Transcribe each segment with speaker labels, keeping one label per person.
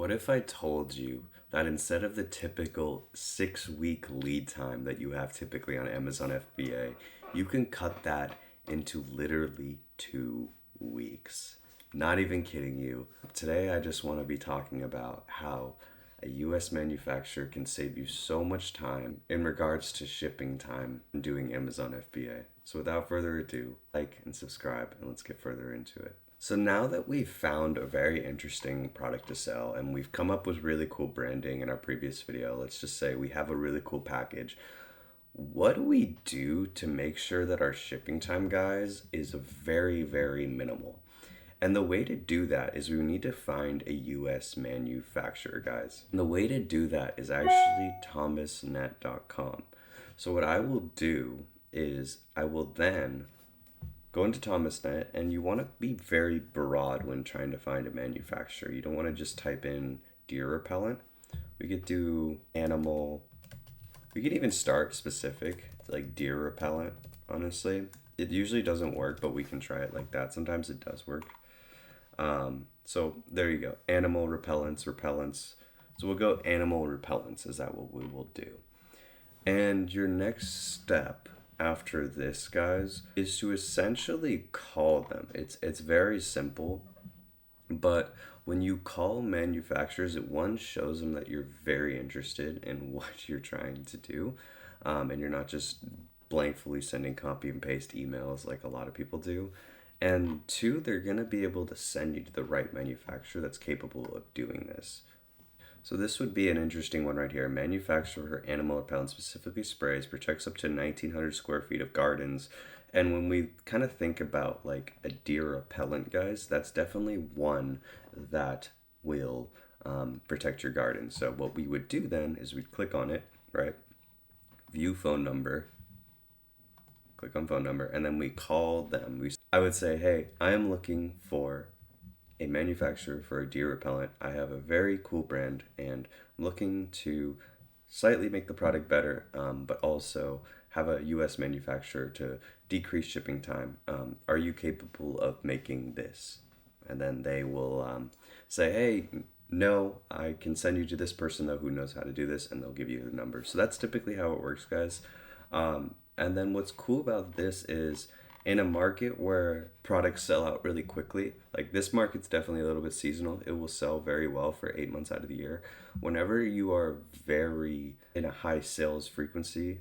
Speaker 1: What if I told you that instead of the typical 6 week lead time that you have typically on Amazon FBA, you can cut that into literally 2 weeks? Not even kidding you. Today, I just want to be talking about how a US manufacturer can save you so much time in regards to shipping time and doing Amazon FBA. So, without further ado, like and subscribe, and let's get further into it. So now that we've found a very interesting product to sell and we've come up with really cool branding in our previous video, let's just say we have a really cool package. What do we do to make sure that our shipping time, guys, is very, very minimal? And the way to do that is we need to find a US manufacturer, guys. And the way to do that is actually thomasnet.com. So what I will do is I will then go into Thomasnet, and you want to be very broad when trying to find a manufacturer. You don't want to just type in deer repellent. We could do animal. We could even start specific, like deer repellent, honestly. It usually doesn't work, but we can try it like that. Sometimes it does work. So there you go. Animal repellents. So we'll go animal repellents. Is that what we will do? And your next step after this, guys, is to essentially call them. It's very simple, but when you call manufacturers, it one shows them that you're very interested in what you're trying to do, and you're not just blankly sending copy and paste emails like a lot of people do. And two, they're gonna be able to send you to the right manufacturer that's capable of doing this. So this would be an interesting one right here. Manufacturer for animal repellent, specifically sprays, protects up to 1,900 square feet of gardens. And when we kind of think about like a deer repellent, guys, that's definitely one that will protect your garden. So what we would do then is we'd click on it, right? View phone number. Click on phone number, and then we call them. I would say, hey, I am looking for a manufacturer for a deer repellent. I have a very cool brand and I'm looking to slightly make the product better, but also have a US manufacturer to decrease shipping time. Are you capable of making this? And then they will say, hey, no, I can send you to this person though who knows how to do this, and they'll give you the number. So that's typically how it works, guys. And then what's cool about this is in a market where products sell out really quickly, like this market's definitely a little bit seasonal. It will sell very well for 8 months out of the year. Whenever you are very in a high sales frequency,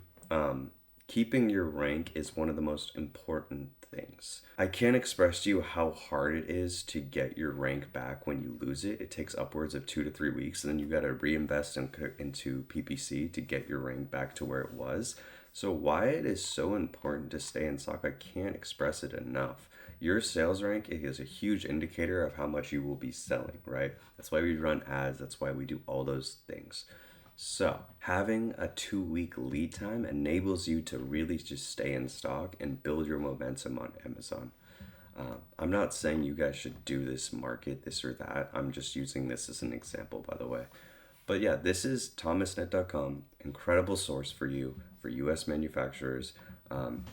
Speaker 1: keeping your rank is one of the most important things. I can't express to you how hard it is to get your rank back when you lose it. It takes upwards of 2 to 3 weeks, and then you got to reinvest into PPC to get your rank back to where it was. So why it is so important to stay in stock, I can't express it enough. Your sales rank is a huge indicator of how much you will be selling, right? That's why we run ads. That's why we do all those things. So having a 2 week lead time enables you to really just stay in stock and build your momentum on Amazon. I'm not saying you guys should do this market, this or that. I'm just using this as an example, by the way. But yeah, this is thomasnet.com, incredible source for you, for US manufacturers.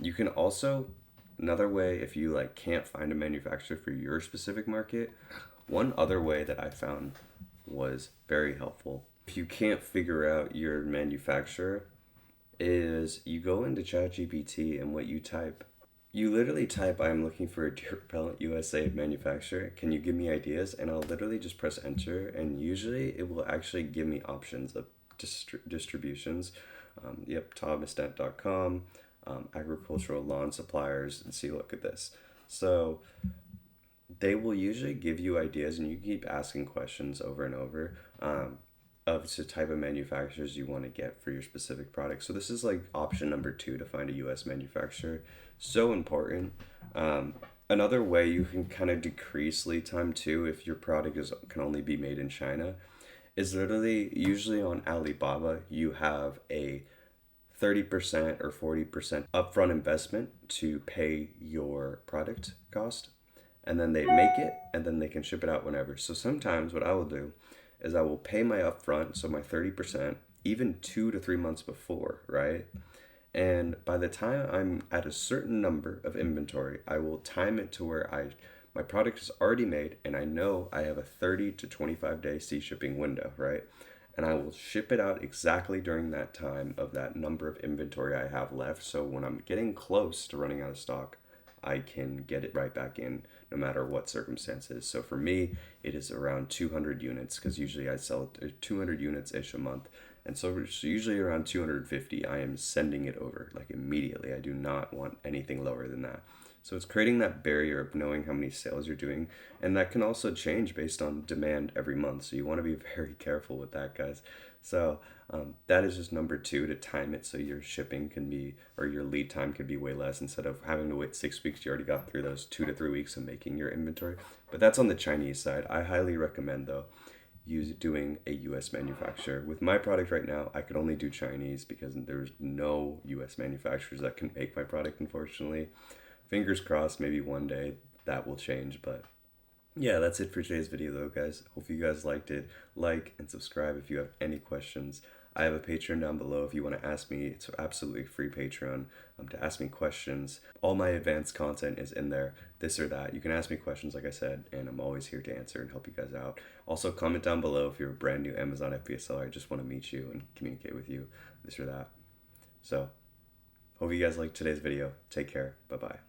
Speaker 1: You can also, another way, if you like can't find a manufacturer for your specific market, one other way that I found was very helpful. If you can't figure out your manufacturer, is you go into ChatGPT, and what you type, you literally type, I'm looking for a deer repellent USA manufacturer. Can you give me ideas? And I'll literally just press enter, and usually it will actually give me options of distributions. Thomasnet.com, agricultural lawn suppliers, and see, look at this. So they will usually give you ideas, and you keep asking questions over and over of the type of manufacturers you want to get for your specific product. So this is like option number 2 to find a US manufacturer. So important. Another way you can kind of decrease lead time too, if your product can only be made in China, is literally usually on Alibaba, you have a 30% or 40% upfront investment to pay your product cost, and then they make it, and then they can ship it out whenever. So sometimes what I will do is I will pay my upfront, so my 30%, even 2 to 3 months before, right? And by the time I'm at a certain number of inventory, I will time it to where I my product is already made and I know I have a 30 to 25 day sea shipping window, right? And I will ship it out exactly during that time of that number of inventory I have left. So when I'm getting close to running out of stock, I can get it right back in no matter what circumstances. So for me, it is around 200 units because usually I sell 200 units ish a month. And so usually around 250, I am sending it over like immediately. I do not want anything lower than that. So it's creating that barrier of knowing how many sales you're doing. And that can also change based on demand every month. So you want to be very careful with that, guys. So that is just number two, to time it so your shipping can be, or your lead time could be way less. Instead of having to wait 6 weeks, you already got through those 2 to 3 weeks of making your inventory. But that's on the Chinese side. I highly recommend, though, doing a US manufacturer. With my product right now, I could only do Chinese because there's no US manufacturers that can make my product, unfortunately. Fingers crossed, maybe one day that will change. But yeah, that's it for today's video, though, guys. Hope you guys liked it. Like and subscribe if you have any questions. I have a Patreon down below if you want to ask me. It's absolutely free Patreon to ask me questions. All my advanced content is in there, this or that. You can ask me questions, like I said, and I'm always here to answer and help you guys out. Also, comment down below if you're a brand new Amazon FBA seller. I just want to meet you and communicate with you, this or that. So, hope you guys liked today's video. Take care. Bye-bye.